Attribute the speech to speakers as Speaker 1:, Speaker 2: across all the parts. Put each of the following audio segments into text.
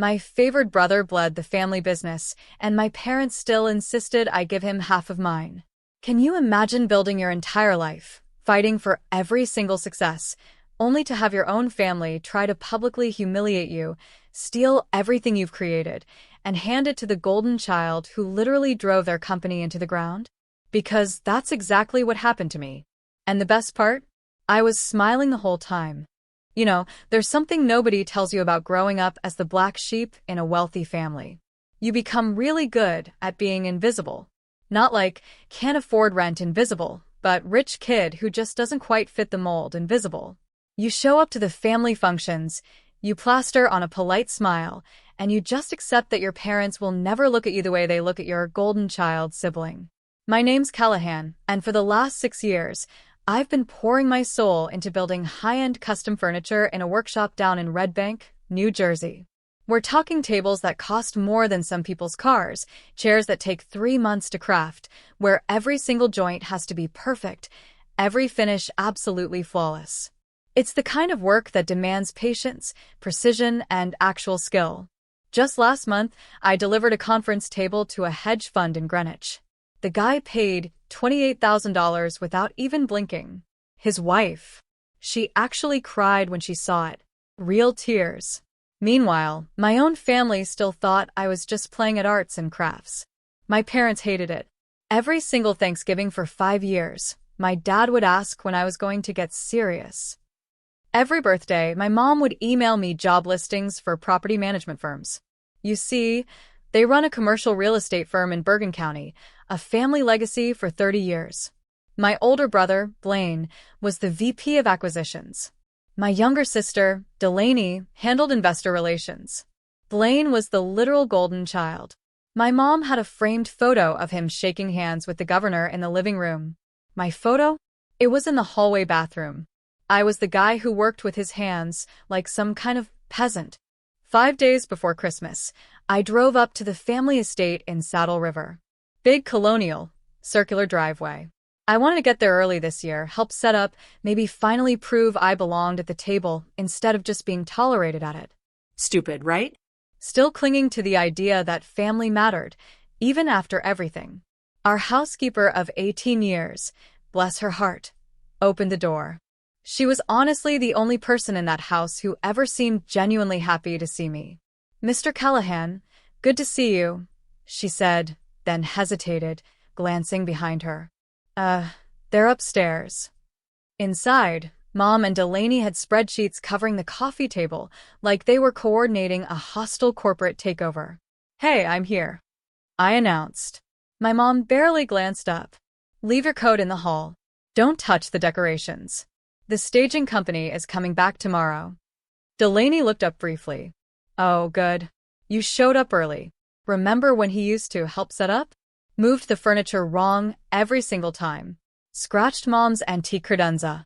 Speaker 1: My favored brother bled the family business, and my parents still insisted I give him half of mine. Can you imagine building your entire life, fighting for every single success, only to have your own family try to publicly humiliate you, steal everything you've created, and hand it to the golden child who literally drove their company into the ground? Because that's exactly what happened to me. And the best part? I was smiling the whole time. There's something nobody tells you about growing up as the black sheep in a wealthy family. You become really good at being invisible. Not like, can't afford rent invisible, but rich kid who just doesn't quite fit the mold invisible. You show up to the family functions, you plaster on a polite smile, and you just accept that your parents will never look at you the way they look at your golden child sibling. My name's Callahan, and for the last 6 years, I've been pouring my soul into building high-end custom furniture in a workshop down in Red Bank, New Jersey. We're talking tables that cost more than some people's cars, chairs that take 3 months to craft, where every single joint has to be perfect, every finish absolutely flawless. It's the kind of work that demands patience, precision, and actual skill. Just last month, I delivered a conference table to a hedge fund in Greenwich. The guy paid $28,000 without even blinking. His wife. She actually cried when she saw it. Real tears. Meanwhile, my own family still thought I was just playing at arts and crafts. My parents hated it. Every single Thanksgiving for 5 years, my dad would ask when I was going to get serious. Every birthday, my mom would email me job listings for property management firms. You see, they run a commercial real estate firm in Bergen County, a family legacy for 30 years. My older brother, Blaine, was the VP of acquisitions. My younger sister, Delaney, handled investor relations. Blaine was the literal golden child. My mom had a framed photo of him shaking hands with the governor in the living room. My photo? It was in the hallway bathroom. I was the guy who worked with his hands like some kind of peasant. 5 days before Christmas, I drove up to the family estate in Saddle River. Big colonial, circular driveway. I wanted to get there early this year, help set up, maybe finally prove I belonged at the table instead of just being tolerated at it.
Speaker 2: Stupid, right?
Speaker 1: Still clinging to the idea that family mattered, even after everything. Our housekeeper of 18 years, bless her heart, opened the door. She was honestly the only person in that house who ever seemed genuinely happy to see me. "Mr. Callahan, good to see you," she said, then hesitated, glancing behind her. They're upstairs." Inside, Mom and Delaney had spreadsheets covering the coffee table, like they were coordinating a hostile corporate takeover. "Hey, I'm here," I announced. My mom barely glanced up. "Leave your coat in the hall. Don't touch the decorations. The staging company is coming back tomorrow." Delaney looked up briefly. "Oh, good. You showed up early. Remember when he used to help set up? Moved the furniture wrong every single time. Scratched Mom's antique credenza."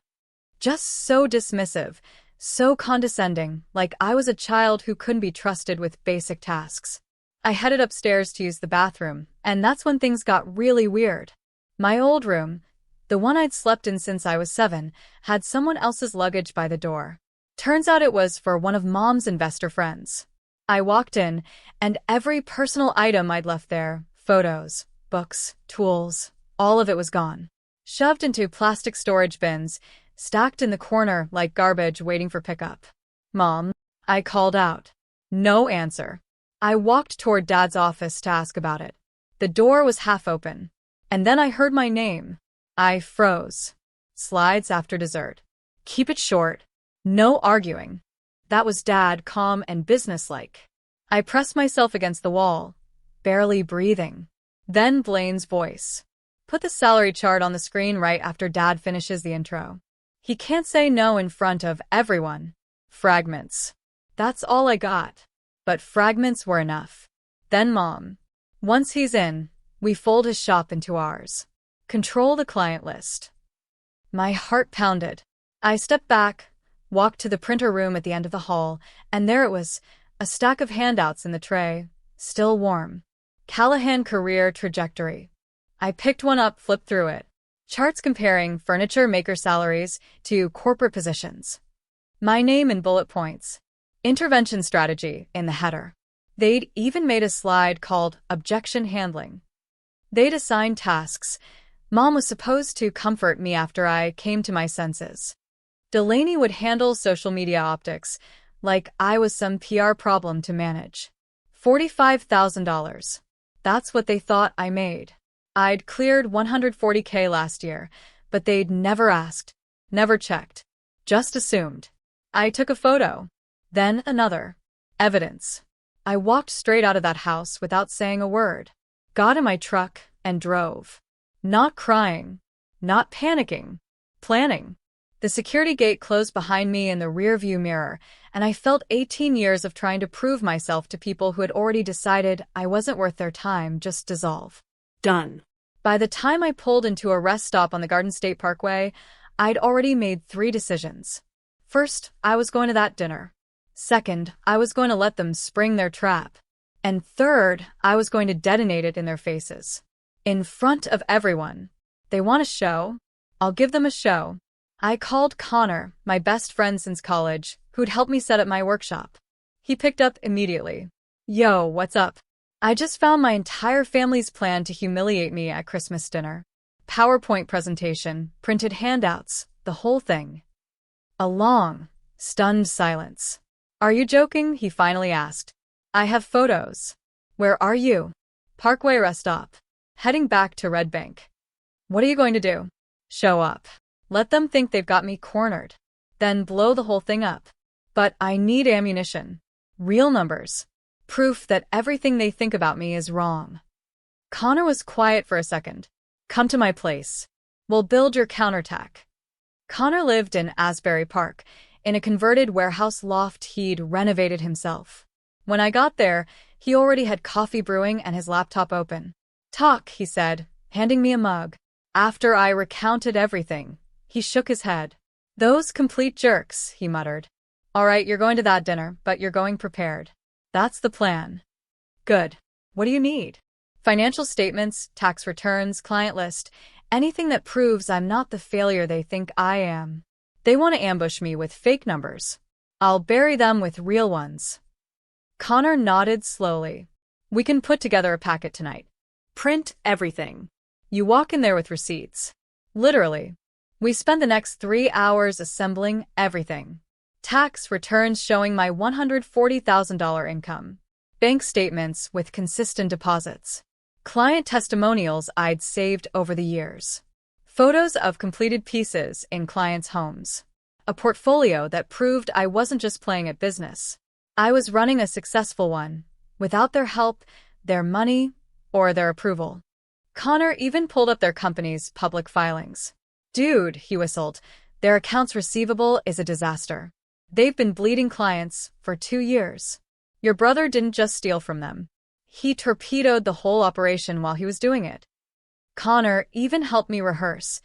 Speaker 1: Just so dismissive, so condescending, like I was a child who couldn't be trusted with basic tasks. I headed upstairs to use the bathroom, and that's when things got really weird. My old room, the one I'd slept in since I was 7, had someone else's luggage by the door. Turns out it was for one of Mom's investor friends. I walked in, and every personal item I'd left there, photos, books, tools, all of it was gone. Shoved into plastic storage bins, stacked in the corner like garbage waiting for pickup. "Mom," I called out. No answer. I walked toward Dad's office to ask about it. The door was half open. And then I heard my name. I froze. "Slides after dessert. Keep it short. No arguing." That was Dad, calm and businesslike. I pressed myself against the wall, barely breathing. Then Blaine's voice. "Put the salary chart on the screen right after Dad finishes the intro. He can't say no in front of everyone." Fragments. That's all I got. But fragments were enough. Then Mom. "Once he's in, we fold his shop into ours. Control the client list." My heart pounded. I stepped back, walked to the printer room at the end of the hall, and there it was, a stack of handouts in the tray, still warm. Callahan Career Trajectory. I picked one up, flipped through it. Charts comparing furniture maker salaries to corporate positions. My name in bullet points. Intervention strategy in the header. They'd even made a slide called Objection Handling. They'd assigned tasks. Mom was supposed to comfort me after I came to my senses. Delaney would handle social media optics, like I was some PR problem to manage. $45,000. That's what they thought I made. I'd cleared $140K last year, but they'd never asked, never checked, just assumed. I took a photo, then another. Evidence. I walked straight out of that house without saying a word, got in my truck, and drove. Not crying, not panicking, planning. The security gate closed behind me in the rearview mirror, and I felt 18 years of trying to prove myself to people who had already decided I wasn't worth their time just dissolve.
Speaker 2: Done.
Speaker 1: By the time I pulled into a rest stop on the Garden State Parkway, I'd already made 3 decisions. First, I was going to that dinner. Second, I was going to let them spring their trap. And third, I was going to detonate it in their faces. In front of everyone. They want a show? I'll give them a show. I called Connor, my best friend since college, who'd helped me set up my workshop. He picked up immediately. Yo, what's up? I just found my entire family's plan to humiliate me at Christmas dinner. PowerPoint presentation, printed handouts, the whole thing. A long, stunned silence. Are you joking? He finally asked. I have photos. Where are you? Parkway rest stop. Heading back to Red Bank. What are you going to do? Show up. Let them think they've got me cornered. Then blow the whole thing up. But I need ammunition. Real numbers. Proof that everything they think about me is wrong. Connor was quiet for a second. Come to my place. We'll build your counterattack. Connor lived in Asbury Park, in a converted warehouse loft he'd renovated himself. When I got there, he already had coffee brewing and his laptop open. Talk, he said, handing me a mug. After I recounted everything, he shook his head. Those complete jerks, he muttered. All right, you're going to that dinner, but you're going prepared. That's the plan. Good. What do you need? Financial statements, tax returns, client list, anything that proves I'm not the failure they think I am. They want to ambush me with fake numbers. I'll bury them with real ones. Connor nodded slowly. We can put together a packet tonight. Print everything. You walk in there with receipts. Literally. We spend the next 3 hours assembling everything. Tax returns showing my $140,000 income. Bank statements with consistent deposits. Client testimonials I'd saved over the years. Photos of completed pieces in clients' homes. A portfolio that proved I wasn't just playing at business. I was running a successful one, without their help, their money, or their approval. Connor even pulled up their company's public filings. Dude, he whistled, their accounts receivable is a disaster. They've been bleeding clients for 2 years. Your brother didn't just steal from them. He torpedoed the whole operation while he was doing it. Connor even helped me rehearse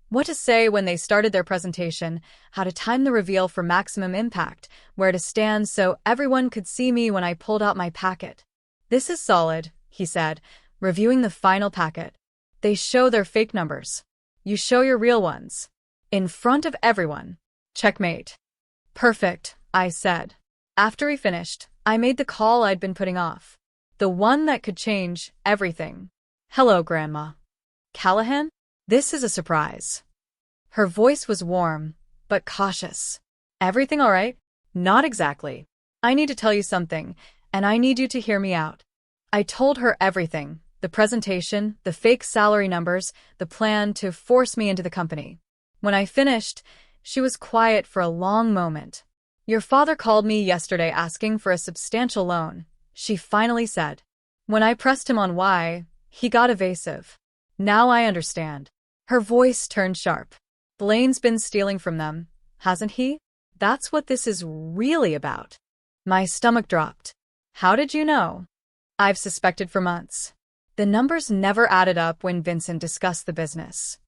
Speaker 1: what to say when they started their presentation, how to time the reveal for maximum impact, where to stand so everyone could see me when I pulled out my packet. This is solid, he said, reviewing the final packet. They show their fake numbers. You show your real ones. In front of everyone. Checkmate. Perfect, I said. After he finished, I made the call I'd been putting off. The one that could change everything. Hello, Grandma. Callahan? This is a surprise. Her voice was warm, but cautious. Everything all right? Not exactly. I need to tell you something, and I need you to hear me out. I told her everything. The presentation, the fake salary numbers, the plan to force me into the company. When I finished, she was quiet for a long moment. Your father called me yesterday asking for a substantial loan, she finally said. When I pressed him on why, he got evasive. Now I understand. Her voice turned sharp. Blaine's been stealing from them, hasn't he? That's what this is really about. My stomach dropped. How did you know? I've suspected for months. The numbers never added up when Vincent discussed the business.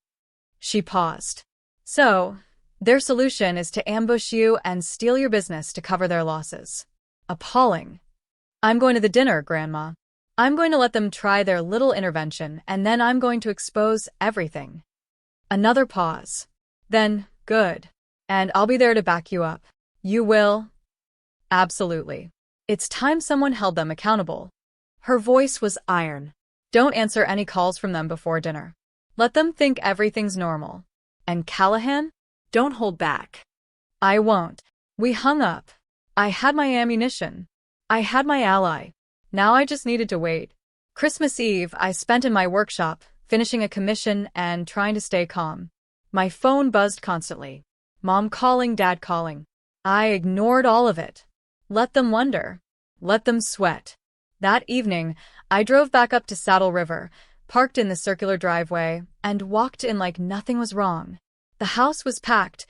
Speaker 1: She paused. So, their solution is to ambush you and steal your business to cover their losses. Appalling. I'm going to the dinner, Grandma. I'm going to let them try their little intervention, and then I'm going to expose everything. Another pause. Then, good. And I'll be there to back you up. You will? Absolutely. It's time someone held them accountable. Her voice was iron. Don't answer any calls from them before dinner. Let them think everything's normal. And Callahan? Don't hold back. I won't. We hung up. I had my ammunition. I had my ally. Now I just needed to wait. Christmas Eve, I spent in my workshop, finishing a commission and trying to stay calm. My phone buzzed constantly. Mom calling, Dad calling. I ignored all of it. Let them wonder. Let them sweat. That evening, I drove back up to Saddle River, parked in the circular driveway, and walked in like nothing was wrong. The house was packed.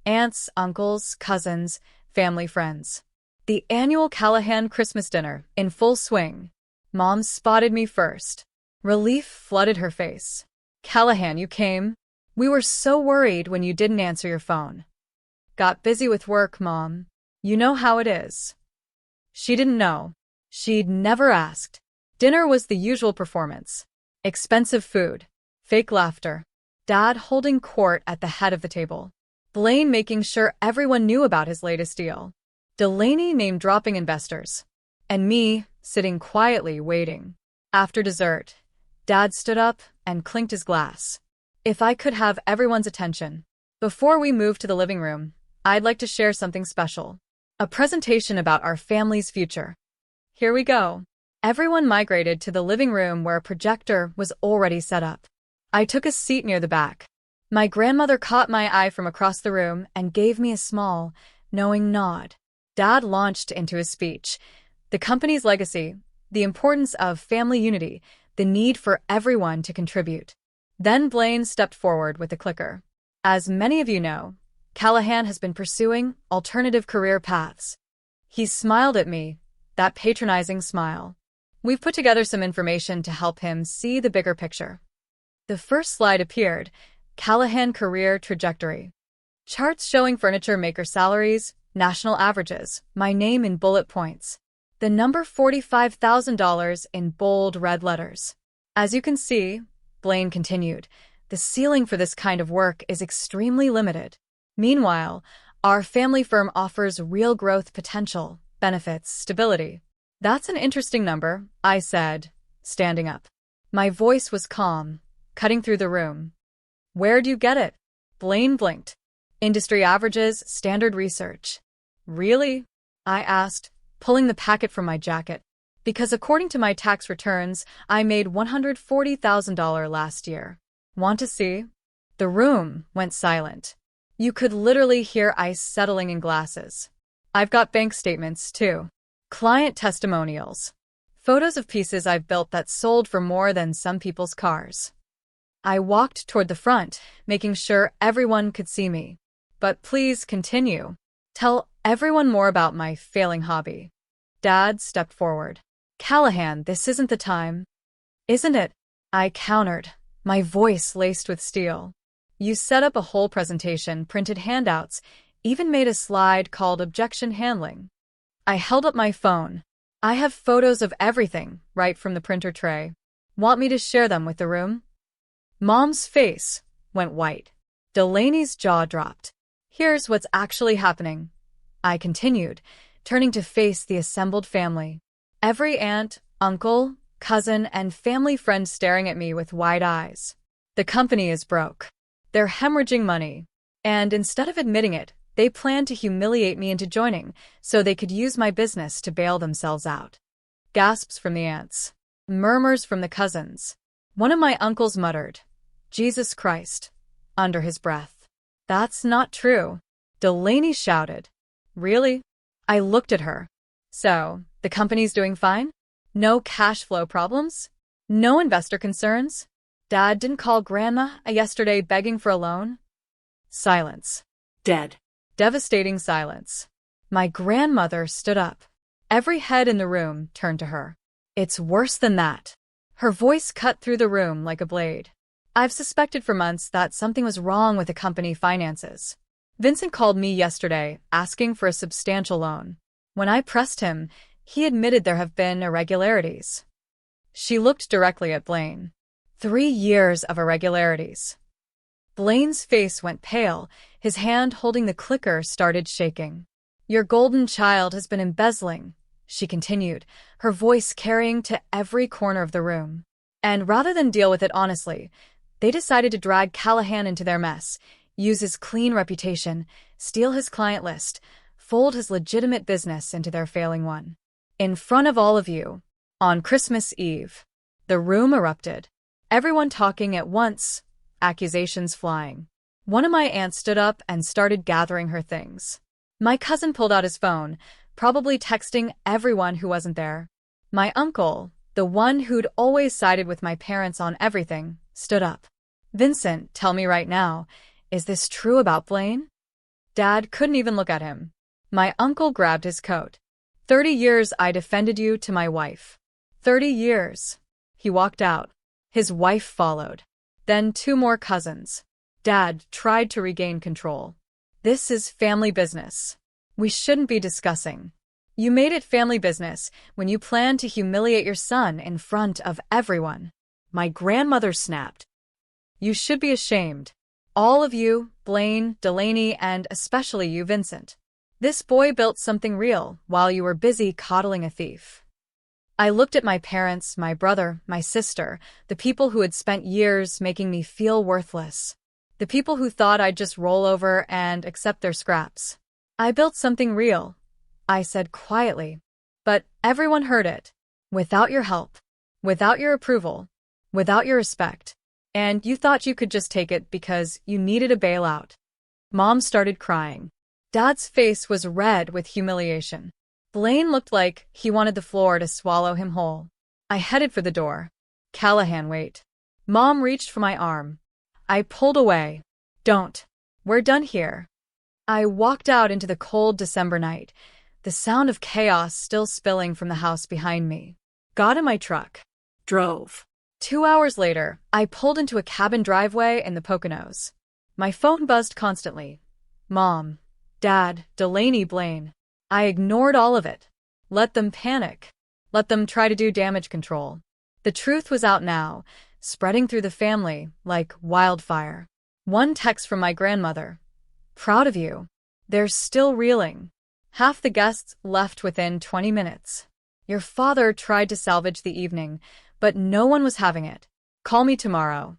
Speaker 1: Aunts, uncles, cousins, family friends. The annual Callahan Christmas dinner, in full swing. Mom spotted me first. Relief flooded her face. Callahan, you came? We were so worried when you didn't answer your phone. Got busy with work, Mom. You know how it is. She didn't know. She'd never asked. Dinner was the usual performance. Expensive food. Fake laughter. Dad holding court at the head of the table. Blaine making sure everyone knew about his latest deal. Delaney name-dropping investors. And me, sitting quietly waiting. After dessert, Dad stood up and clinked his glass. If I could have everyone's attention. Before we move to the living room, I'd like to share something special. A presentation about our family's future. Here we go. Everyone migrated to the living room where a projector was already set up. I took a seat near the back. My grandmother caught my eye from across the room and gave me a small, knowing nod. Dad launched into his speech. The company's legacy, the importance of family unity, the need for everyone to contribute. Then Blaine stepped forward with the clicker. As many of you know, Callahan has been pursuing alternative career paths. He smiled at me, that patronizing smile. We've put together some information to help him see the bigger picture. The first slide appeared, Callahan Career Trajectory. Charts showing furniture maker salaries, national averages, my name in bullet points. The number $45,000 in bold red letters. As you can see, Blaine continued, the ceiling for this kind of work is extremely limited. Meanwhile, our family firm offers real growth potential, benefits, stability. That's an interesting number, I said, standing up. My voice was calm, cutting through the room. Where'd you get it? Blaine blinked. Industry averages, standard research. Really? I asked, pulling the packet from my jacket. Because according to my tax returns, I made $140,000 last year. Want to see? The room went silent. You could literally hear ice settling in glasses. I've got bank statements, too. Client testimonials. Photos of pieces I've built that sold for more than some people's cars. I walked toward the front, making sure everyone could see me. But please continue. Tell everyone more about my failing hobby. Dad stepped forward. Callahan, this isn't the time. Isn't it? I countered, my voice laced with steel. You set up a whole presentation, printed handouts, even made a slide called objection handling. I held up my phone. I have photos of everything, right from the printer tray. Want me to share them with the room? Mom's face went white. Delaney's jaw dropped. Here's what's actually happening. I continued, turning to face the assembled family. Every aunt, uncle, cousin, and family friend staring at me with wide eyes. The company is broke. They're hemorrhaging money. And instead of admitting it, they plan to humiliate me into joining so they could use my business to bail themselves out. Gasps from the aunts. Murmurs from the cousins. One of my uncles muttered, Jesus Christ, under his breath. That's not true. Delaney shouted. Really? I looked at her. So, the company's doing fine? No cash flow problems? No investor concerns? Dad didn't call Grandma yesterday begging for a loan? Silence. Dead. Devastating silence. My grandmother stood up. Every head in the room turned to her. It's worse than that. Her voice cut through the room like a blade. I've suspected for months that something was wrong with the company finances. Vincent called me yesterday, asking for a substantial loan. When I pressed him, he admitted there have been irregularities. She looked directly at Blaine. 3 years of irregularities. Blaine's face went pale, his hand holding the clicker started shaking. Your golden child has been embezzling, she continued, her voice carrying to every corner of the room. And rather than deal with it honestly, they decided to drag Callahan into their mess, use his clean reputation, steal his client list, fold his legitimate business into their failing one. In front of all of you, on Christmas Eve, the room erupted. Everyone talking at once, accusations flying. One of my aunts stood up and started gathering her things. My cousin pulled out his phone, probably texting everyone who wasn't there. My uncle, the one who'd always sided with my parents on everything, stood up. Vincent, tell me right now, is this true about Blaine? Dad couldn't even look at him. My uncle grabbed his coat. 30 years I defended you to my wife. 30 years. He walked out. His wife followed. Then 2 more cousins. Dad tried to regain control. This is family business. We shouldn't be discussing. You made it family business when you planned to humiliate your son in front of everyone. My grandmother snapped. You should be ashamed. All of you, Blaine, Delaney, and especially you, Vincent. This boy built something real while you were busy coddling a thief. I looked at my parents, my brother, my sister, the people who had spent years making me feel worthless. The people who thought I'd just roll over and accept their scraps. I built something real, I said quietly. But everyone heard it. Without your help. Without your approval. Without your respect. And you thought you could just take it because you needed a bailout. Mom started crying. Dad's face was red with humiliation. Blaine looked like he wanted the floor to swallow him whole. I headed for the door. Callahan, wait. Mom reached for my arm. I pulled away. Don't. We're done here. I walked out into the cold December night, the sound of chaos still spilling from the house behind me. Got in my truck. Drove. 2 hours later, I pulled into a cabin driveway in the Poconos. My phone buzzed constantly. Mom, Dad, Delaney, Blaine. I ignored all of it. Let them panic. Let them try to do damage control. The truth was out now, spreading through the family like wildfire. One text from my grandmother. Proud of you. They're still reeling. Half the guests left within 20 minutes. Your father tried to salvage the evening, but no one was having it. Call me tomorrow.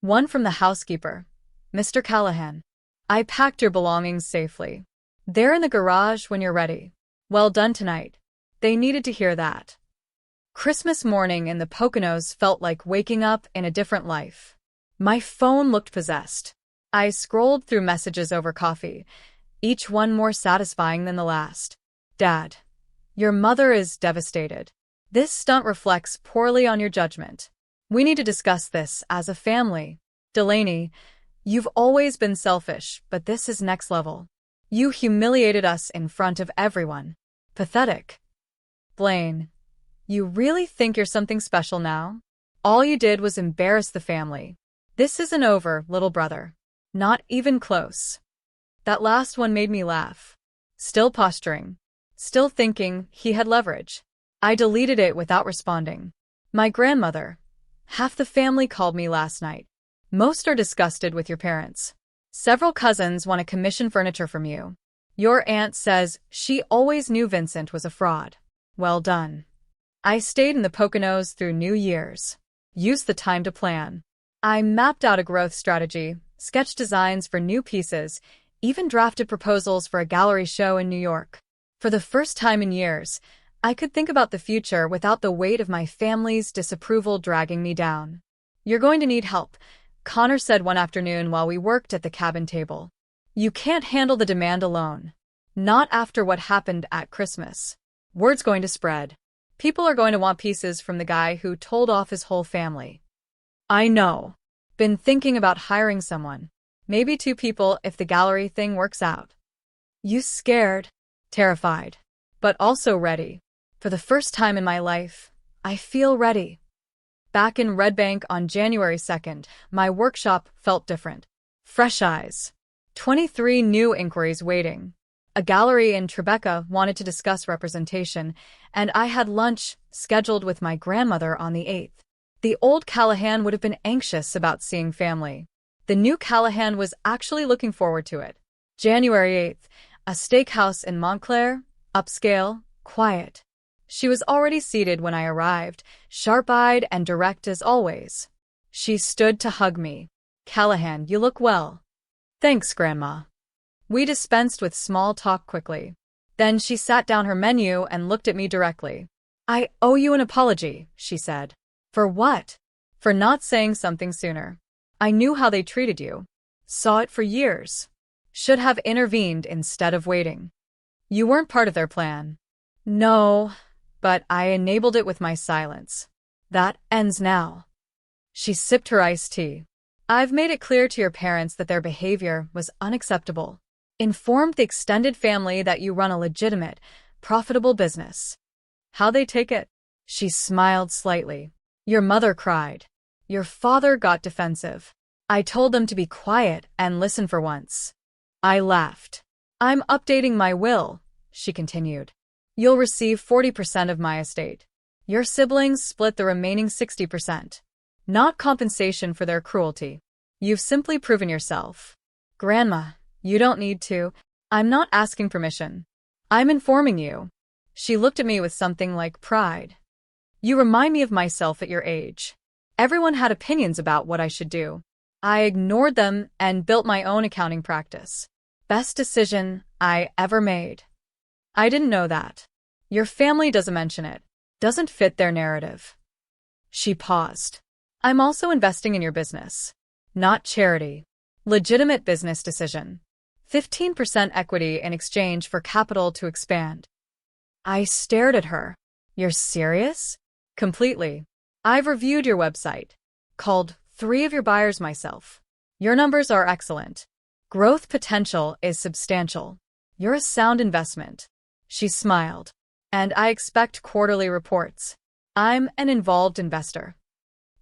Speaker 1: One from the housekeeper. Mr. Callahan. I packed your belongings safely. They're in the garage when you're ready. Well done tonight. They needed to hear that. Christmas morning in the Poconos felt like waking up in a different life. My phone looked possessed. I scrolled through messages over coffee, each one more satisfying than the last. Dad, your mother is devastated. This stunt reflects poorly on your judgment. We need to discuss this as a family. Delaney, you've always been selfish, but this is next level. You humiliated us in front of everyone. Pathetic. Blaine, you really think you're something special now? All you did was embarrass the family. This isn't over, little brother. Not even close. That last one made me laugh. Still posturing. Still thinking he had leverage. I deleted it without responding. My grandmother. Half the family called me last night. Most are disgusted with your parents. Several cousins want to commission furniture from you. Your aunt says she always knew Vincent was a fraud. Well done. I stayed in the Poconos through New Year's. Used the time to plan. I mapped out a growth strategy, sketched designs for new pieces, even drafted proposals for a gallery show in New York. For the first time in years, I could think about the future without the weight of my family's disapproval dragging me down. You're going to need help, Connor said one afternoon while we worked at the cabin table. You can't handle the demand alone. Not after what happened at Christmas. Word's going to spread. People are going to want pieces from the guy who told off his whole family. I know. Been thinking about hiring someone. Maybe 2 people if the gallery thing works out. You scared, terrified, but also ready. For the first time in my life, I feel ready. Back in Red Bank on January 2nd, my workshop felt different. Fresh eyes. 23 new inquiries waiting. A gallery in Tribeca wanted to discuss representation, and I had lunch scheduled with my grandmother on the 8th. The old Callahan would have been anxious about seeing family. The new Callahan was actually looking forward to it. January 8th, a steakhouse in Montclair, upscale, quiet. She was already seated when I arrived, sharp-eyed and direct as always. She stood to hug me. "Callahan, you look well." "Thanks, Grandma." We dispensed with small talk quickly. Then she sat down her menu and looked at me directly. "I owe you an apology," she said. "For what?" "For not saying something sooner. I knew how they treated you. Saw it for years. Should have intervened instead of waiting. You weren't part of their plan." "No, but I enabled it with my silence. That ends now." She sipped her iced tea. "I've made it clear to your parents that their behavior was unacceptable. Informed the extended family that you run a legitimate, profitable business." "How they take it?" She smiled slightly. "Your mother cried. Your father got defensive. I told them to be quiet and listen for once." I laughed. "I'm updating my will," she continued. "You'll receive 40% of my estate. Your siblings split the remaining 60%. Not compensation for their cruelty. You've simply proven yourself." "Grandma, you don't need to. I'm not asking permission. I'm informing you." She looked at me with something like pride. "You remind me of myself at your age. Everyone had opinions about what I should do. I ignored them and built my own accounting practice. Best decision I ever made." "I didn't know that. Your family doesn't mention it. Doesn't fit their narrative." She paused. "I'm also investing in your business. Not charity. Legitimate business decision. 15% equity in exchange for capital to expand." I stared at her. "You're serious?" "Completely. I've reviewed your website. Called 3 of your buyers myself. Your numbers are excellent. Growth potential is substantial. You're a sound investment." She smiled. "And I expect quarterly reports. I'm an involved investor."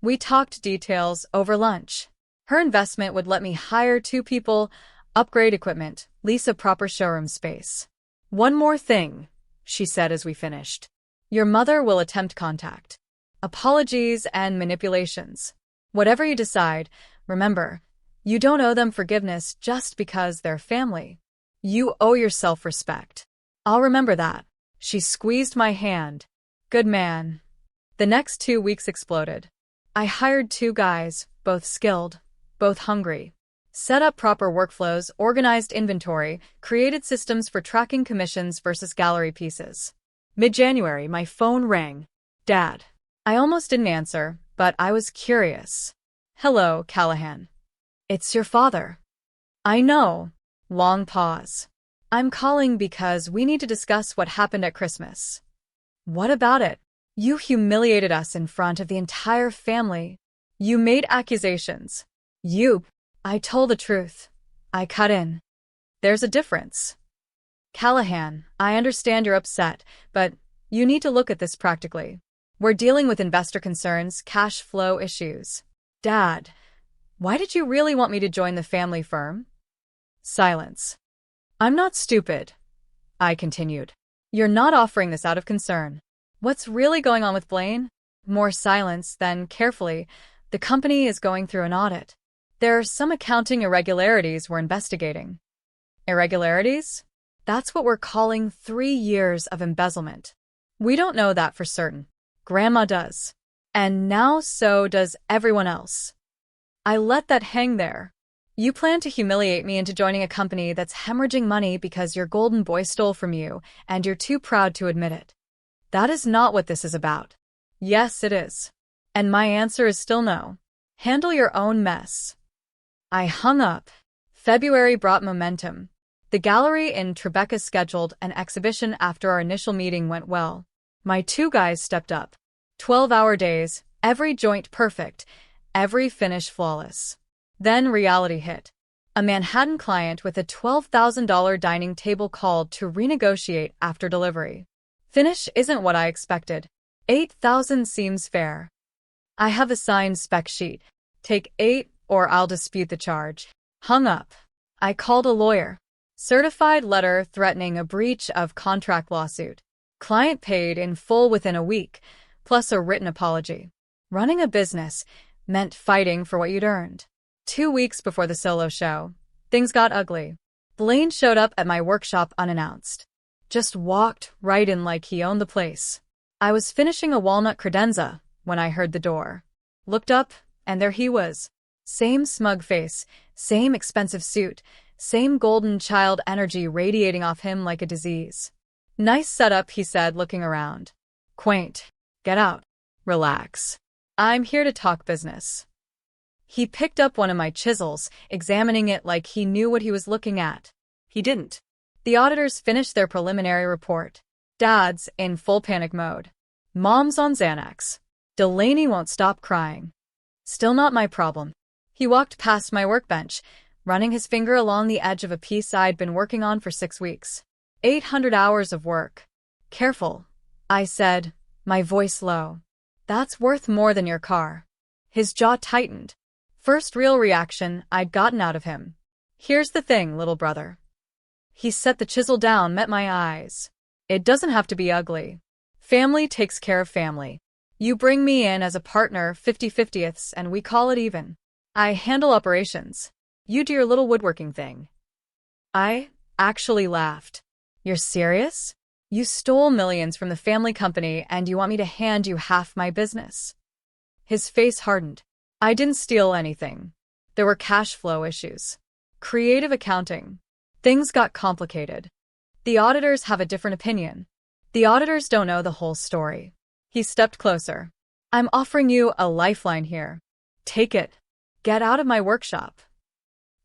Speaker 1: We talked details over lunch. Her investment would let me hire 2 people, upgrade equipment, lease a proper showroom space. "One more thing," she said as we finished. "Your mother will attempt contact. Apologies and manipulations. Whatever you decide, remember, you don't owe them forgiveness just because they're family. You owe yourself respect." "I'll remember that." She squeezed my hand. "Good man." The next 2 weeks exploded. I hired 2 guys, both skilled, both hungry. Set up proper workflows, organized inventory, created systems for tracking commissions versus gallery pieces. Mid-January, my phone rang. "Dad." I almost didn't answer, but I was curious. "Hello, Callahan." "It's your father." "I know." Long pause. "I'm calling because we need to discuss what happened at Christmas." "What about it?" "You humiliated us in front of the entire family. You made accusations. You." I told the truth. I cut in. "There's a difference." "Callahan, I understand you're upset, but you need to look at this practically. We're dealing with investor concerns, cash flow issues." "Dad, why did you really want me to join the family firm?" Silence. "I'm not stupid," I continued. "You're not offering this out of concern. What's really going on with Blaine?" More silence, then carefully. "The company is going through an audit. There are some accounting irregularities we're investigating." Irregularities? That's what we're calling 3 years of embezzlement. We don't know that for certain. Grandma does. And now so does everyone else. I let that hang there. "You plan to humiliate me into joining a company that's hemorrhaging money because your golden boy stole from you, and you're too proud to admit it." That is not what this is about. Yes, it is. And my answer is still no. Handle your own mess. I hung up. February brought momentum. The gallery in Tribeca scheduled an exhibition after our initial meeting went well. My 2 guys stepped up. 12-hour days, every joint perfect, every finish flawless. Then reality hit. A Manhattan client with a $12,000 dining table called to renegotiate after delivery. Finish isn't what I expected. $8,000 seems fair. I have a signed spec sheet. Take 8 or I'll dispute the charge. Hung up. I called a lawyer. Certified letter threatening a breach of contract lawsuit. Client paid in full within a week, plus a written apology. Running a business meant fighting for what you'd earned. 2 weeks before the solo show, things got ugly. Blaine showed up at my workshop unannounced. Just walked right in like he owned the place. I was finishing a walnut credenza when I heard the door. Looked up, and there he was. Same smug face, same expensive suit, same golden child energy radiating off him like a disease. Nice setup, he said, looking around. Quaint. Get out. Relax. I'm here to talk business. He picked up one of my chisels, examining it like he knew what he was looking at. He didn't. The auditors finished their preliminary report. Dad's in full panic mode. Mom's on Xanax. Delaney won't stop crying. Still not my problem. He walked past my workbench, running his finger along the edge of a piece I'd been working on for 6 weeks. 800 hours of work. Careful, I said, my voice low. That's worth more than your car. His jaw tightened. First real reaction I'd gotten out of him. Here's the thing, little brother. He set the chisel down, met my eyes. It doesn't have to be ugly. Family takes care of family. You bring me in as a partner 50/50ths and we call it even. I handle operations. You do your little woodworking thing. I actually laughed. You're serious? You stole millions from the family company and you want me to hand you half my business? His face hardened. I didn't steal anything. There were cash flow issues. Creative accounting. Things got complicated. The auditors have a different opinion. The auditors don't know the whole story. He stepped closer. I'm offering you a lifeline here. Take it. Get out of my workshop.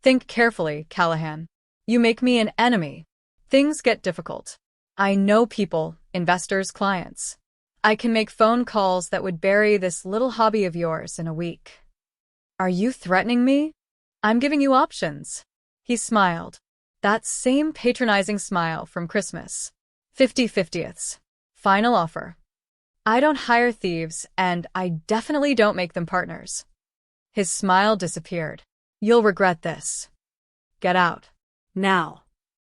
Speaker 1: Think carefully, Callahan. You make me an enemy. Things get difficult. I know people, investors, clients. I can make phone calls that would bury this little hobby of yours in a week. Are you threatening me? I'm giving you options. He smiled. That same patronizing smile from Christmas. 50/50ths. Final offer. I don't hire thieves, and I definitely don't make them partners. His smile disappeared. You'll regret this. Get out. Now.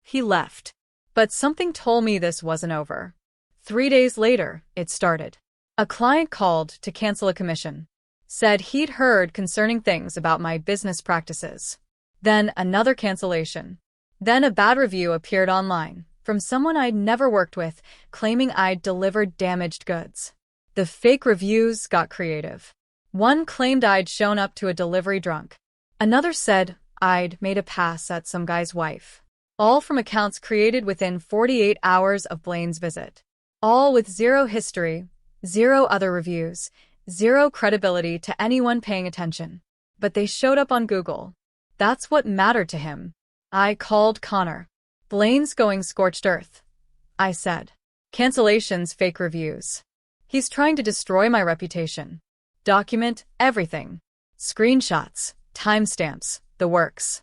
Speaker 1: He left. But something told me this wasn't over. 3 days later, it started. A client called to cancel a commission. Said he'd heard concerning things about my business practices. Then another cancellation. Then a bad review appeared online from someone I'd never worked with, claiming I'd delivered damaged goods. The fake reviews got creative. One claimed I'd shown up to a delivery drunk. Another said I'd made a pass at some guy's wife. All from accounts created within 48 hours of Blaine's visit. All with zero history, zero other reviews, zero credibility to anyone paying attention. But they showed up on Google. That's what mattered to him. I called Connor. Blaine's going scorched earth, I said. Cancellations, fake reviews. He's trying to destroy my reputation. Document everything. Screenshots, timestamps, the works.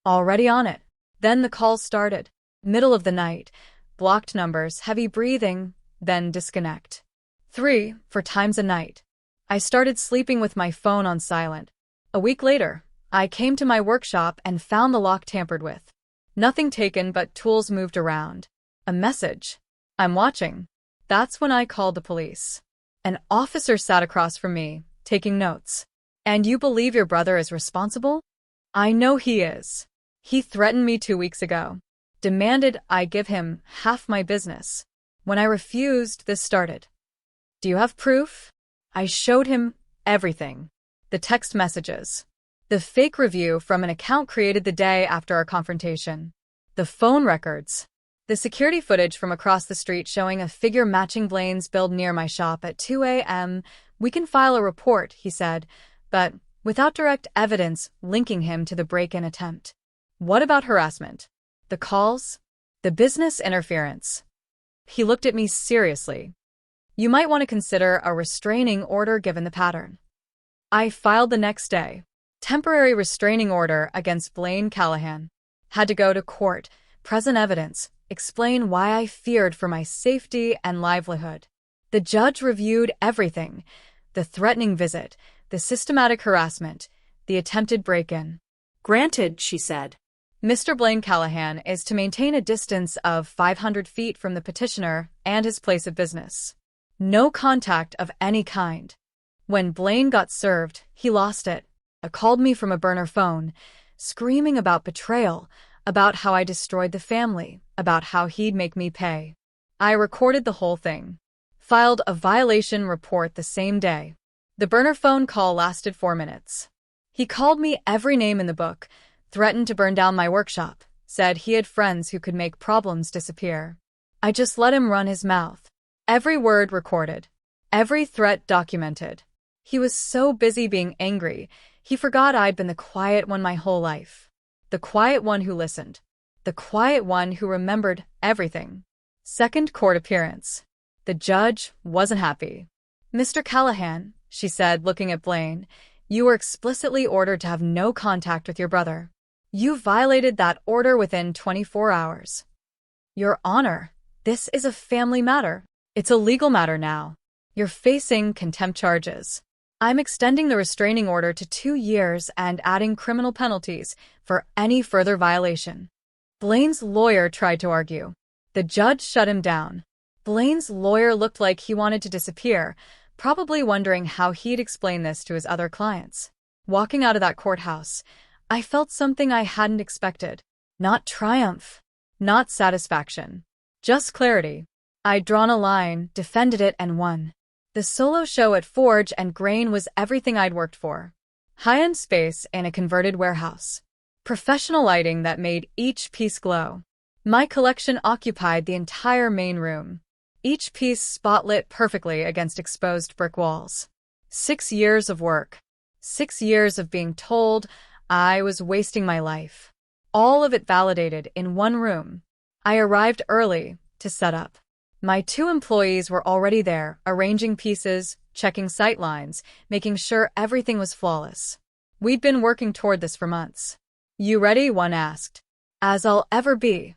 Speaker 1: Already on it. Then the call started. Middle of the night. Blocked numbers, heavy breathing, then disconnect. 3, 4 times a night. I started sleeping with my phone on silent. A week later, I came to my workshop and found the lock tampered with. Nothing taken but tools moved around. A message. I'm watching. That's when I called the police. An officer sat across from me, taking notes. And you believe your brother is responsible? I know he is. He threatened me 2 weeks ago. Demanded I give him half my business. When I refused, this started. Do you have proof? I showed him everything. The text messages. The fake review from an account created the day after our confrontation. The phone records. The security footage from across the street showing a figure matching Blaine's build near my shop at 2 a.m. We can file a report, he said, but without direct evidence linking him to the break-in attempt. What about harassment? The calls? The business interference? He looked at me seriously. You might want to consider a restraining order given the pattern. I filed the next day. Temporary restraining order against Blaine Callahan. Had to go to court, present evidence, explain why I feared for my safety and livelihood. The judge reviewed everything. The threatening visit, the systematic harassment, the attempted break-in.
Speaker 2: Granted, she said.
Speaker 1: Mr. Blaine Callahan is to maintain a distance of 500 feet from the petitioner and his place of business. No contact of any kind. When Blaine got served, he lost it. Called me from a burner phone, screaming about betrayal, about how I destroyed the family, about how he'd make me pay. I recorded the whole thing. filed a violation report the same day. The burner phone call lasted 4 minutes. He called me every name in the book, threatened to burn down my workshop, said he had friends who could make problems disappear. I just let him run his mouth. Every word recorded. Every threat documented. He was so busy being angry, he forgot I'd been the quiet one my whole life. The quiet one who listened. The quiet one who remembered everything. Second court appearance. The judge wasn't happy. "Mr. Callahan," she said, looking at Blaine, "you were explicitly ordered to have no contact with your brother. You violated that order within 24 hours. Your Honor, this is a family matter. It's a legal matter now. You're facing contempt charges. I'm extending the restraining order to 2 years and adding criminal penalties for any further violation." Blaine's lawyer tried to argue. The judge shut him down. Blaine's lawyer looked like he wanted to disappear, probably wondering how he'd explain this to his other clients. Walking out of that courthouse, I felt something I hadn't expected. Not triumph. Not satisfaction. Just clarity. I'd drawn a line, defended it, and won. The solo show at Forge and Grain was everything I'd worked for. High-end space in a converted warehouse. Professional lighting that made each piece glow. My collection occupied the entire main room. Each piece spotlit perfectly against exposed brick walls. 6 years of work. 6 years of being told I was wasting my life. All of it validated in one room. I arrived early to set up. My 2 employees were already there, arranging pieces, checking sight lines, making sure everything was flawless. We'd been working toward this for months. "You ready?" one asked. "As I'll ever be."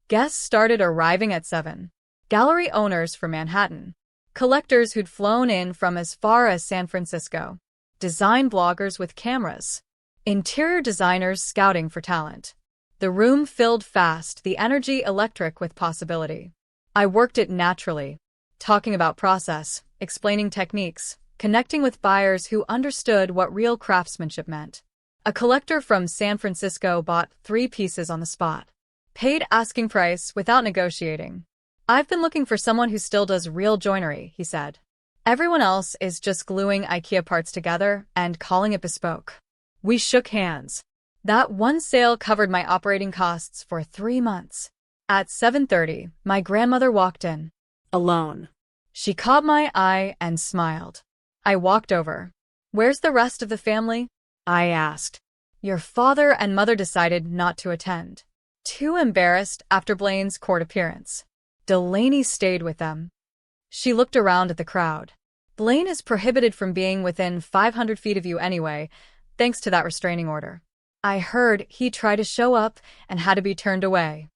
Speaker 1: Guests started arriving at 7. Gallery owners from Manhattan. Collectors who'd flown in from as far as San Francisco. Design bloggers with cameras. Interior designers scouting for talent. The room filled fast, the energy electric with possibility. I worked it naturally, talking about process, explaining techniques, connecting with buyers who understood what real craftsmanship meant. A collector from San Francisco bought 3 pieces on the spot. Paid asking price without negotiating. "I've been looking for someone who still does real joinery," he said. "Everyone else is just gluing IKEA parts together and calling it bespoke." We shook hands. That one sale covered my operating costs for 3 months. At 7:30, my grandmother walked in.
Speaker 2: Alone.
Speaker 1: She caught my eye and smiled. I walked over. "Where's the rest of the family?" I asked. "Your father and mother decided not to attend. Too embarrassed after Blaine's court appearance. Delaney stayed with them." She looked around at the crowd. "Blaine is prohibited from being within 500 feet of you anyway, thanks to that restraining order. I heard he tried to show up and had to be turned away."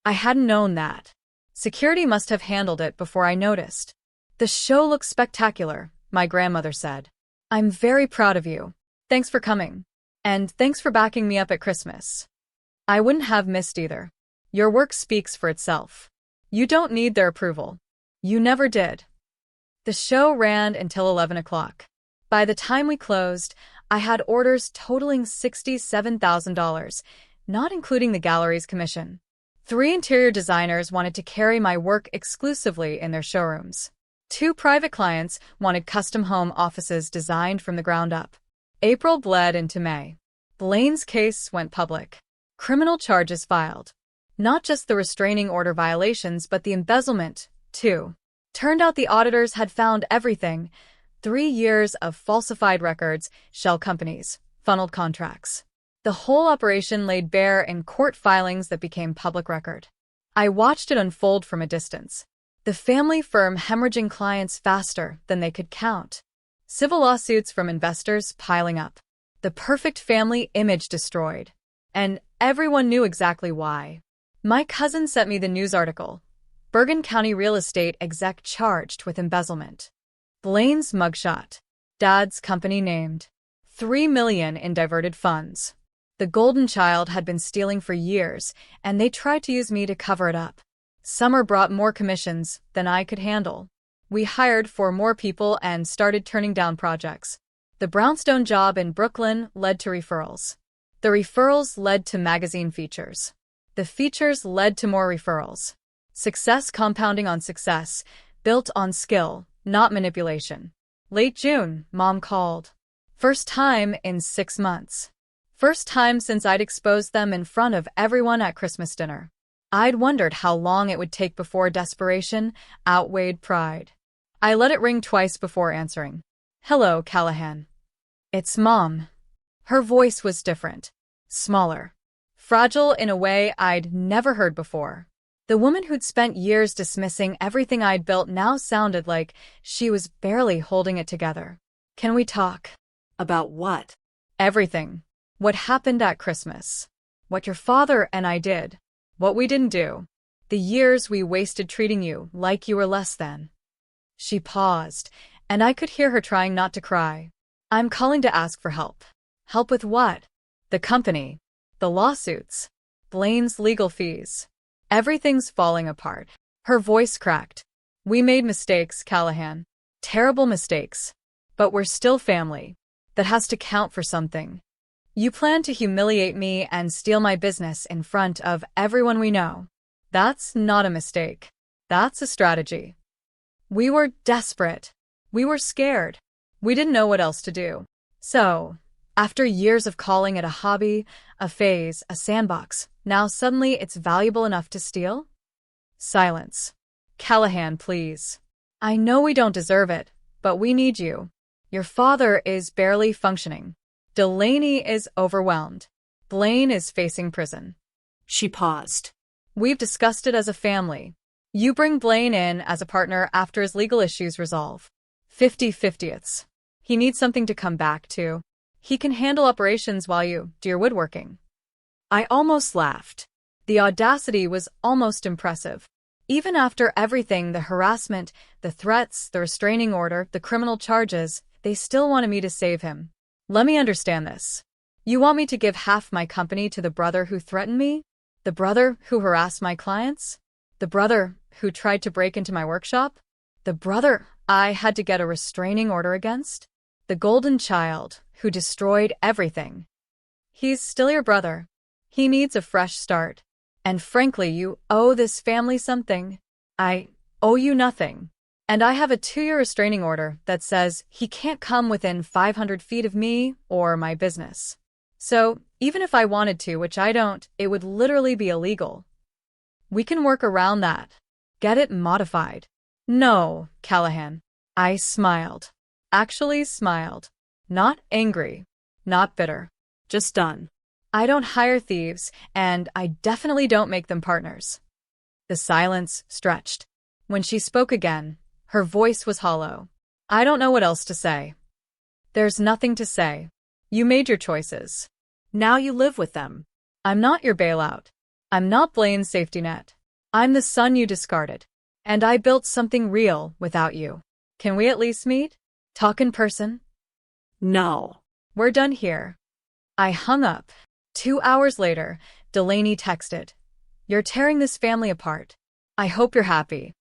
Speaker 1: I hadn't known that. Security must have handled it before I noticed. "The show looks spectacular," my grandmother said. "I'm very proud of you. Thanks for coming. And thanks for backing me up at Christmas. I wouldn't have missed either. Your work speaks for itself. You don't need their approval. You never did." The show ran until 11 o'clock. By the time we closed, I had orders totaling $67,000, not including the gallery's commission. 3 interior designers wanted to carry my work exclusively in their showrooms. 2 private clients wanted custom home offices designed from the ground up. April bled into May. Blaine's case went public. Criminal charges filed. Not just the restraining order violations, but the embezzlement, too. Turned out the auditors had found everything. 3 years of falsified records, shell companies, funneled contracts. The whole operation laid bare in court filings that became public record. I watched it unfold from a distance. The family firm hemorrhaging clients faster than they could count. Civil lawsuits from investors piling up. The perfect family image destroyed. And everyone knew exactly why. My cousin sent me the news article. Bergen County real estate exec charged with embezzlement. Blaine's mugshot. Dad's company named. $3 million in diverted funds. The golden child had been stealing for years, and they tried to use me to cover it up. Summer brought more commissions than I could handle. We hired 4 more people and started turning down projects. The brownstone job in Brooklyn led to referrals. The referrals led to magazine features. The features led to more referrals. Success compounding on success. built on skill, not manipulation. Late June, Mom called. First time in 6 months. First time since I'd exposed them in front of everyone at Christmas dinner. I'd wondered how long it would take before desperation outweighed pride. I let it ring twice before answering. Hello, Callahan. It's Mom. Her voice was different, smaller, fragile in a way I'd never heard before. The woman who'd spent years dismissing everything I'd built now sounded like she was barely holding it together. Can we talk?
Speaker 2: About what?
Speaker 1: Everything. What happened at Christmas. What your father and I did. What we didn't do. The years we wasted treating you like you were less than. She paused, and I could hear her trying not to cry. I'm calling to ask for help. Help with what? The company. The lawsuits. Blaine's legal fees. Everything's falling apart. Her voice cracked. We made mistakes, Callahan. Terrible mistakes. But we're still family. That has to count for something. You plan to humiliate me and steal my business in front of everyone we know. That's not a mistake. That's a strategy. We were desperate. We were scared. We didn't know what else to do. So, after years of calling it a hobby, a phase, a sandbox, now suddenly it's valuable enough to steal? Silence. Callahan, please. I know we don't deserve it, but we need you. Your father is barely functioning. Delaney is overwhelmed. Blaine is facing prison.
Speaker 2: She paused.
Speaker 1: We've discussed it as a family. You bring Blaine in as a partner after his legal issues resolve. 50-50ths. He needs something to come back to. He can handle operations while you do your woodworking. I almost laughed. The audacity was almost impressive. Even after everything, the harassment, the threats, the restraining order, the criminal charges, they still wanted me to save him. Let me understand this. You want me to give half my company to the brother who threatened me? The brother who harassed my clients? The brother who tried to break into my workshop? The brother I had to get a restraining order against? The golden child who destroyed everything. He's still your brother. He needs a fresh start. And frankly, you owe this family something. I owe you nothing. And I have a 2-year restraining order that says he can't come within 500 feet of me or my business. So, even if I wanted to, which I don't, it would literally be illegal. We can work around that. Get it modified. No, Callahan. I smiled. Actually smiled. Not angry. Not bitter. Just done. I don't hire thieves, and I definitely don't make them partners. The silence stretched. When she spoke again, her voice was hollow. I don't know what else to say. There's nothing to say. You made your choices. Now you live with them. I'm not your bailout. I'm not Blaine's safety net. I'm the son you discarded. And I built something real without you. Can we at least meet? Talk in person?
Speaker 2: No.
Speaker 1: We're done here. I hung up. 2 hours later, Delaney texted. You're tearing this family apart. I hope you're happy.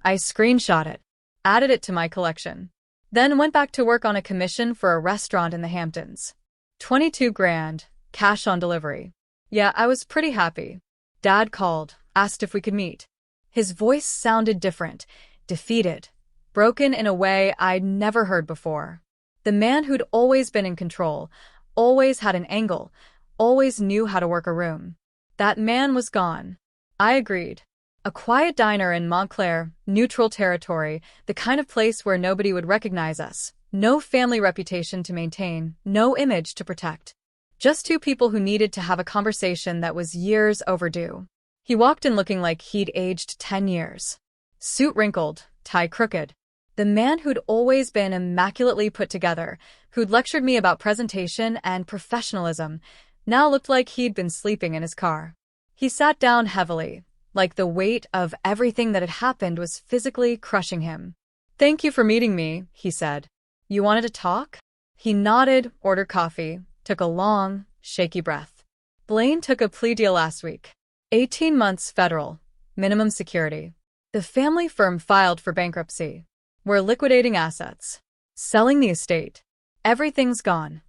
Speaker 1: I screenshot it, added it to my collection, then went back to work on a commission for a restaurant in the Hamptons. 22 grand, cash on delivery. Yeah, I was pretty happy. Dad called, asked if we could meet. His voice sounded different, defeated, broken in a way I'd never heard before. The man who'd always been in control, always had an angle, always knew how to work a room. That man was gone. I agreed. A quiet diner in Montclair, neutral territory, the kind of place where nobody would recognize us. No family reputation to maintain, no image to protect. Just 2 people who needed to have a conversation that was years overdue. He walked in looking like he'd aged 10 years. Suit wrinkled, tie crooked. The man who'd always been immaculately put together, who'd lectured me about presentation and professionalism, now looked like he'd been sleeping in his car. He sat down heavily, like the weight of everything that had happened was physically crushing him. Thank you for meeting me, he said. You wanted to talk? He nodded, ordered coffee, took a long, shaky breath. Blaine took a plea deal last week. 18 months federal, minimum security. The family firm filed for bankruptcy. We're liquidating assets. Selling the estate. Everything's gone.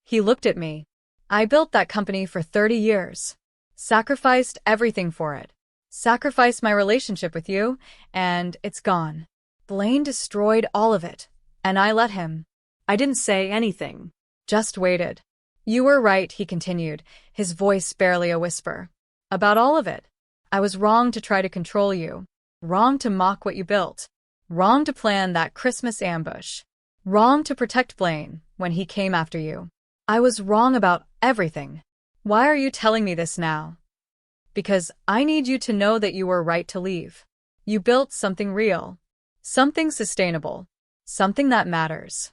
Speaker 1: He looked at me. I built that company for 30 years. Sacrificed everything for it. Sacrificed my relationship with you, and it's gone. Blaine destroyed all of it, and I let him.
Speaker 2: I didn't say anything.
Speaker 1: Just waited. You were right, he continued, his voice barely a whisper. About all of it. I was wrong to try to control you. Wrong to mock what you built. Wrong to plan that Christmas ambush. Wrong to protect Blaine when he came after you. I was wrong about everything. Why are you telling me this now? Because I need you to know that you were right to leave. You built something real. Something sustainable. Something that matters.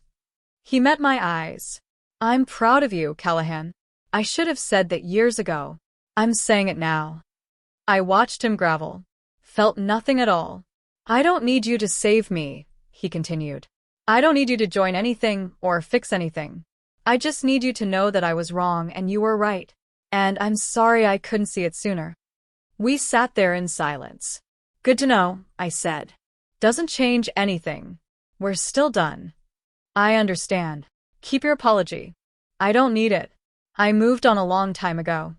Speaker 1: He met my eyes. I'm proud of you, Callahan. I should have said that years ago. I'm saying it now. I watched him gravel. Felt nothing at all. I don't need you to save me, he continued. I don't need you to join anything or fix anything. I just need you to know that I was wrong and you were right. And I'm sorry I couldn't see it sooner. We sat there in silence. Good to know, I said. Doesn't change anything. We're still done. I understand. Keep your apology. I don't need it. I moved on a long time ago.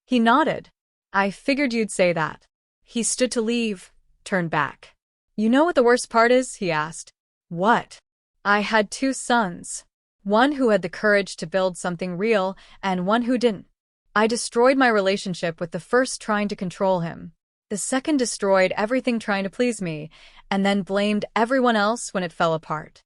Speaker 1: He nodded. I figured you'd say that. He stood to leave, turned back. You know what the worst part is? He asked. What? I had 2 sons. One who had the courage to build something real and one who didn't. I destroyed my relationship with the first trying to control him. The second destroyed everything trying to please me, and then blamed everyone else when it fell apart.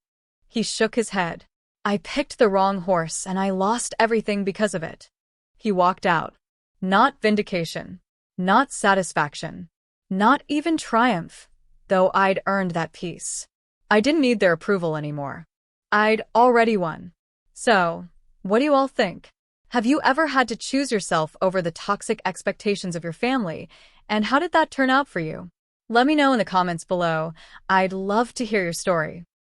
Speaker 1: He shook his head. I picked the wrong horse and I lost everything because of it. He walked out. Not vindication. Not satisfaction. Not even triumph, though I'd earned that peace. I didn't need their approval anymore. I'd already won. So, what do you all think? Have you ever had to choose yourself over the toxic expectations of your family, and how did that turn out for you? Let me know in the comments below. I'd love to hear your story.